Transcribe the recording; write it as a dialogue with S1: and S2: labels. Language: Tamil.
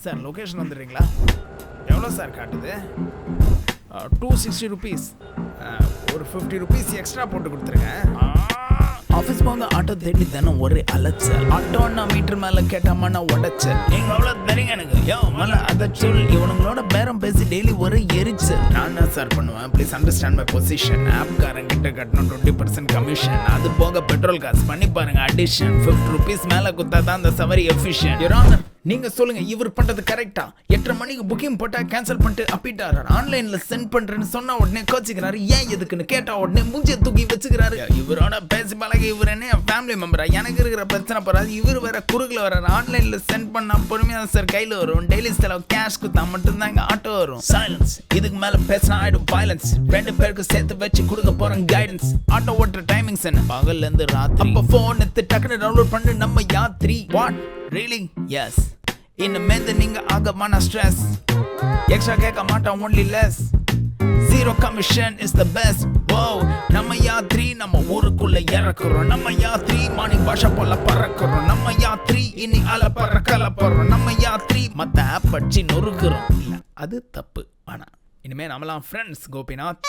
S1: சார் லொக்கேஷன் வந்துடுறீங்களா? எவ்வளோ சார் காட்டுது? 260 ருபீஸ். ஒரு 50 ருபீஸ் எக்ஸ்ட்ரா போட்டு கொடுத்துருங்க. ஆஃபீஸ் போங்க ஆட்டோ தேடி தானே ஒரு அலைச்சல். ஆட்டோன்னா மீட்டர் மேலே கேட்டாமன்னா உடைச்சல். நீங்கள் எவ்வளோ தரீங்க எனக்கு? யோ மேலே அதை சொல். இவனுங்களோட பேரம் பேசி டெய்லி ஒரு எரிச்சல். நான் என்ன சார் பண்ணுவேன்? Please understand my position. ஆப்காரன் கிட்ட கட்டணும் 20% கமிஷன். அது போக பெட்ரோல் காசு பண்ணி பாருங்க அடிஷன். 50 ருபீஸ் மேலே குத்தா தான் அந்த சவரி எஃபிஷியன்ட். யுவர் ஆனர் நீங்க சொல்லுங்க, இவர் பண்றது கரெக்டா? 8:30 மணிக்கு புக்கிங் போட்டா கேன்சல் பண்ணிட்டு அப்பிட்டாரு. ஆன்லைன்ல சென்ட் பண்றேன்னு சொன்னா உடனே கோச்சிக்கிறாரு. ஏன் எதுக்குன்னு கேட்டா உடனே மூஞ்சிய தூக்கி வச்சுக்கிறாரு. இவரோட பேசி பழகி இவர் என்ன ஃபேமிலி மெம்பரா? எனக்கு இருக்கிற பிரச்சனை போறாது. இவர் வேற குறுக்குல வர்றாரு. ஆன்லைன்ல சென்ட் பண்ணா பொறுமையா சார் கையில வரும். டெய்லி செலவு கேஷ் குத்தா மட்டும்தான் இங்க ஆட்டோ வரும். சைலன்ஸ். இதுக்கு மேல பேசினா ஆயிடும் வயலன்ஸ். 2 பேருக்கு சேர்த்து வச்சு கொடுக்க போறேன் கைடன்ஸ். ஆட்டோ ஓட்டுற டைமிங்ஸ் என்ன? பகல்ல இருந்து ராத்திரி. அப்ப போன் எடுத்து டக்குன்னு டவுன்லோட் பண்ணி நம்ம யாத்ரி. What really? எஸ். இனிமேல் நீங்க ஆகமான ஸ்ட்ரெஸ். எக்ஸ்ட்ரா கேட்க மாட்டோம், only less. Zero commission is the best. ஓ நம்ம யாத்ரி நம்ம ஊருக்குள்ள இறக்குறோம். நம்ம யாத்ரி மார்னிங் பாஷா போல பறக்குறோம். நம்ம யாத்ரி இனி அல பறக்கல போறோம். நம்ம யாத்ரி மத்த ஆப் அடிச்சு நொறுக்குறோம். இல்ல அது தப்பு. ஆனா இனிமே நம்மளாம் ஃப்ரெண்ட்ஸ். கோபிநாத்.